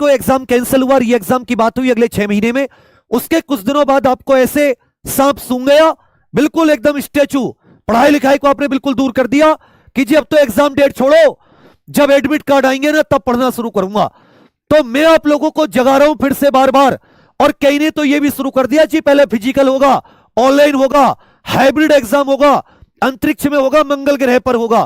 को exam cancel हुआ, री एग्जाम की बात हुई अगले 6 महीने में, उसके कुछ दिनों बाद आपको ऐसे सांप सूंघ गया, बिल्कुल एकदम स्टेचू, पढ़ाई लिखाई को आपने बिल्कुल दूर कर दिया कि जी अब तो एग्जाम डेट छोड़ो, जब एडमिट कार्ड आएंगे ना तब पढ़ना शुरू करूंगा। तो मैं आप लोगों को जगा रहा हूं फिर से बार बार, और कई ने तो यह भी शुरू कर दिया जी पहले फिजिकल होगा, ऑनलाइन होगा, हाइब्रिड एग्जाम होगा, अंतरिक्ष में होगा, मंगल ग्रह पर होगा,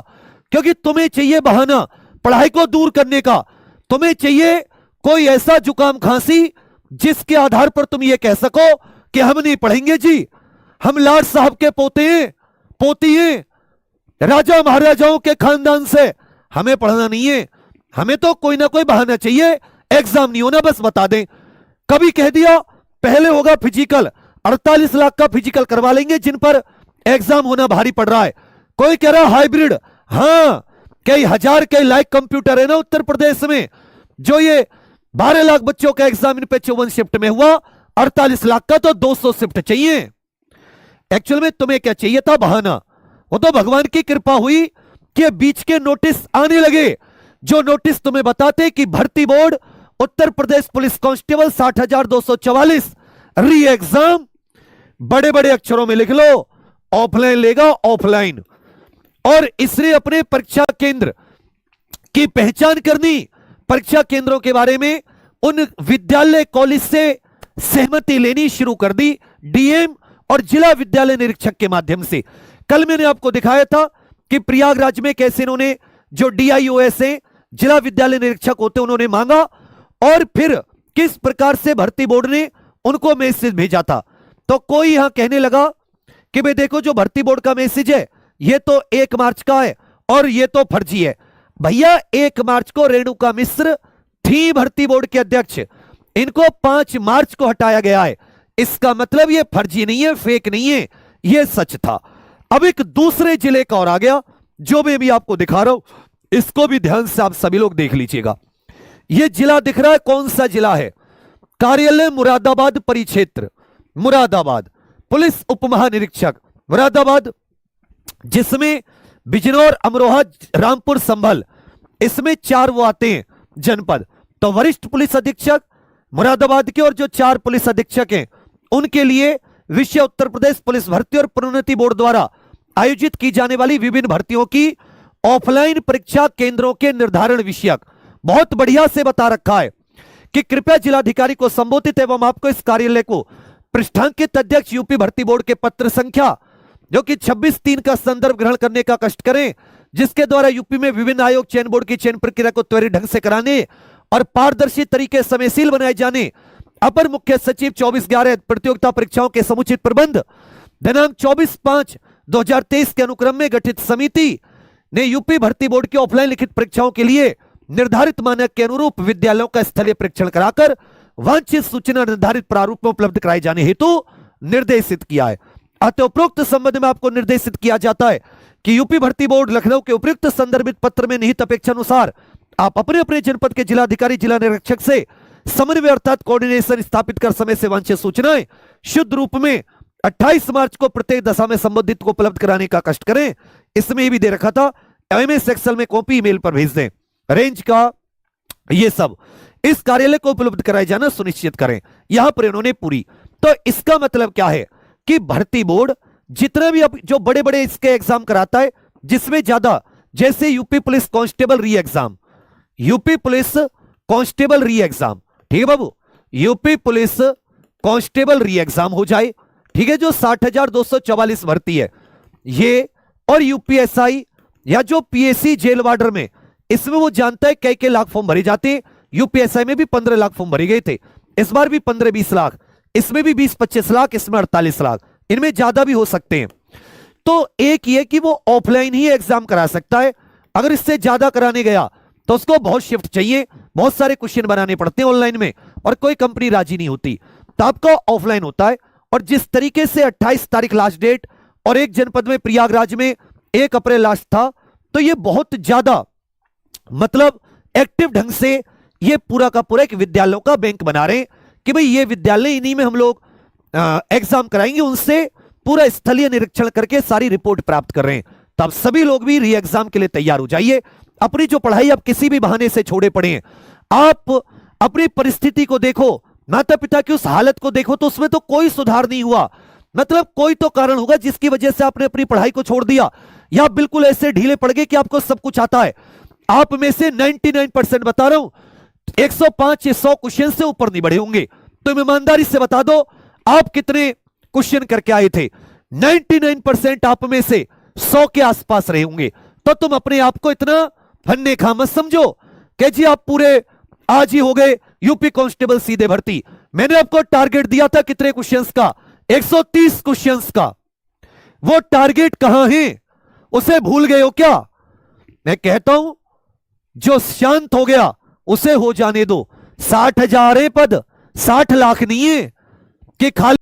क्योंकि तुम्हें चाहिए बहाना पढ़ाई को दूर करने का। तुम्हें चाहिए कोई ऐसा जुकाम खांसी जिसके आधार पर तुम ये कह सको कि हम नहीं पढ़ेंगे जी, हम लाड साहब के पोते हैं, पोती हैं, राजा महाराजाओं के खानदान से, हमें पढ़ना नहीं है। हमें तो कोई ना कोई बहाना चाहिए, एग्जाम नहीं होना बस बता दें। कभी कह दिया पहले होगा फिजिकल, 48 लाख का फिजिकल करवा लेंगे जिन पर एग्जाम होना भारी पड़ रहा है। कोई कह रहा हाइब्रिड, हां कई हजार कई लाख कंप्यूटर है ना उत्तर प्रदेश में, जो ये 12 लाख बच्चों का एग्जाम इन पे 54 शिफ्ट में हुआ, 48 लाख का तो 200 शिफ्ट चाहिए। एक्चुअल में तुम्हें क्या चाहिए था? बहाना। वो तो भगवान की कृपा हुई कि बीच के नोटिस आने लगे, जो नोटिस तुम्हें बताते कि भर्ती board Uttar Pradesh police constable 60,244 री एग्जाम, बड़े बड़े अक्षरों में लिख लो, ऑफलाइन लेगा, ऑफलाइन। और इसने अपने परीक्षा केंद्र की पहचान करनी, परीक्षा केंद्रों के बारे में उन विद्यालय कॉलेज से सहमति लेनी शुरू कर दी, डीएम और जिला विद्यालय निरीक्षक के माध्यम से। कल मैंने आपको दिखाया था कि प्रयागराज में कैसे इन्होंने जो डीआईओएस है, जिला विद्यालय निरीक्षक होते, उन्होंने मांगा, और फिर किस प्रकार से भर्ती बोर्ड ने उनको मैसेज भेजा था। तो कोई यहां कहने लगा कि भाई देखो जो भर्ती बोर्ड का मैसेज है ये तो 1 मार्च का है और ये तो फर्जी है। भैया 1 मार्च को रेणुका मिश्र थी भर्ती बोर्ड के अध्यक्ष, इनको 5 मार्च को हटाया गया है, इसका मतलब ये फर्जी नहीं है, फेक नहीं है, ये सच था। अब एक दूसरे जिले का और आ गया, जो मैं भी आपको दिखा रहा हूं, इसको भी ध्यान से आप सभी लोग देख लीजिएगा। ये जिला दिख रहा है, कौन सा जिला है? कार्यालय मुरादाबाद परिक्षेत्र, मुरादाबाद, पुलिस उपमहानिरीक्षक मुरादाबाद, जिसमें बिजनौर, अमरोहा, रामपुर, संभल, इसमें 4 वो आते हैं जनपद। तो वरिष्ठ पुलिस अधीक्षक मुरादाबाद के और जो 4 पुलिस अधीक्षक हैं उनके लिए विषय उत्तर प्रदेश पुलिस भर्ती और प्रोन्नति बोर्ड द्वारा आयोजित की जाने वाली विभिन्न भर्तियों की ऑफलाइन परीक्षा केंद्रों के निर्धारण विषयक बहुत बढ़िया से बता रखा है कि कृपया जिलाधिकारी को संबोधित एवं आपको इस कार्यालय को पृष्ठांकित अध्यक्ष यूपी भर्ती बोर्ड के पत्र संख्या जो कि 26/3 का संदर्भ ग्रहण करने का कष्ट करें, जिसके द्वारा यूपी में विभिन्न आयोग चयन बोर्ड की चयन प्रक्रिया को त्वरित ढंग से कराने और पारदर्शी तरीके समयशील बनाए जाने अपर मुख्य सचिव 24/11 प्रतियोगिता परीक्षाओं के समुचित प्रबंध दिनांक 24/5/2023 के अनुक्रम में गठित समिति ने यूपी भर्ती बोर्ड की ऑफलाइन लिखित परीक्षाओं के लिए निर्धारित मानक के अनुरूप विद्यालयों का स्थलीय परीक्षण कराकर वांछित सूचना निर्धारित प्रारूप में उपलब्ध कराए जाने हेतु निर्देशित किया है। अतः उपरोक्त संबंध में आपको निर्देशित किया जाता है कि यूपी भर्ती बोर्ड लखनऊ के उपयुक्त संदर्भित पत्र में निहित अपेक्षा अनुसार आप अपने अपने जनपद के जिलाधिकारी, जिला निरीक्षक से समन्वय अर्थात कोऑर्डिनेशन स्थापित कर समय से वांछित सूचनाएं शुद्ध रूप में 28 मार्च को प्रत्येक दशा में संबंधित को उपलब्ध कराने का कष्ट करें। इसमें भी दे रखा था एमएस एक्सेल में कॉपी ईमेल पर भेज दें, रेंज का ये सब इस कार्यालय को उपलब्ध कराया जाना सुनिश्चित करें। यहां पर इन्होंने पूरी, तो इसका मतलब क्या है कि भर्ती बोर्ड जितना भी अब जो बड़े बड़े इसके एग्जाम कराता है, जिसमें ज्यादा जैसे UP police constable re exam, UP police constable re exam, ठीक है बाबू, UP police constable re exam हो जाए, ठीक है, जो 60,244 भर्ती है ये, और यूपीएसआई या जो पीएससी जेल वार्डर में, इसमें वो जानता है कई लाख फॉर्म भरे जाते हैं। यूपीएसआई में भी 15 लाख फॉर्म भरे गए थे, इस बार भी 15-20 लाख, इसमें भी 20-25 लाख, इसमें 48 लाख, इनमें ज्यादा भी हो सकते हैं। तो एक ये कि वो ऑफलाइन ही एग्जाम करा सकता है, अगर इससे ज्यादा कराने गया तो उसको बहुत शिफ्ट चाहिए, बहुत सारे क्वेश्चन बनाने पड़ते हैं ऑनलाइन में, और कोई कंपनी राजी नहीं होती, तो आपका ऑफलाइन होता है। और जिस तरीके से 28 तारीख लास्ट डेट और एक जनपद में प्रयागराज में 1 अप्रैल लास्ट था, तो ये बहुत ज्यादा मतलब एक्टिव ढंग से ये पूरा का पूरा एक विद्यालयों का बैंक बना रहे हैं कि भाई ये विद्यालय, इन्हीं में हम लोग एग्जाम कराएंगे, उनसे पूरा स्थलीय निरीक्षण करके सारी रिपोर्ट प्राप्त कर रहे हैं। तो आप सभी लोग भी री एग्जाम के लिए तैयार हो जाइए। अपनी जो पढ़ाई आप किसी भी बहाने से छोड़े पड़े हैं, आप अपनी परिस्थिति को देखो, माता पिता की उस हालत को देखो, तो उसमें तो कोई सुधार नहीं हुआ। मतलब कोई तो कारण होगा जिसकी वजह से आपने अपनी पढ़ाई को छोड़ दिया, या बिल्कुल ऐसे ढीले पड़ गए कि आपको सब कुछ आता है। आप में से 99% बता रहा हूं 105 या 100 क्वेश्चन से ऊपर नहीं बढ़े होंगे। तो ईमानदारी से बता दो आप कितने क्वेश्चन करके आए थे। 99% आप में से 100 के आसपास रहे होंगे। तो तुम अपने आप को इतना फन्ने खा मत समझो कि जी आप पूरे आज ही हो गए यूपी कांस्टेबल सीधे भर्ती। मैंने आपको टारगेट दिया था कितने क्वेश्चंस का? 130 क्वेश्चंस का। वो टारगेट कहां है? उसे भूल गए हो क्या? मैं कहता हूं जो शांत हो गया उसे हो जाने दो। 60,000 पद, 60 लाख नहीं है कि खाली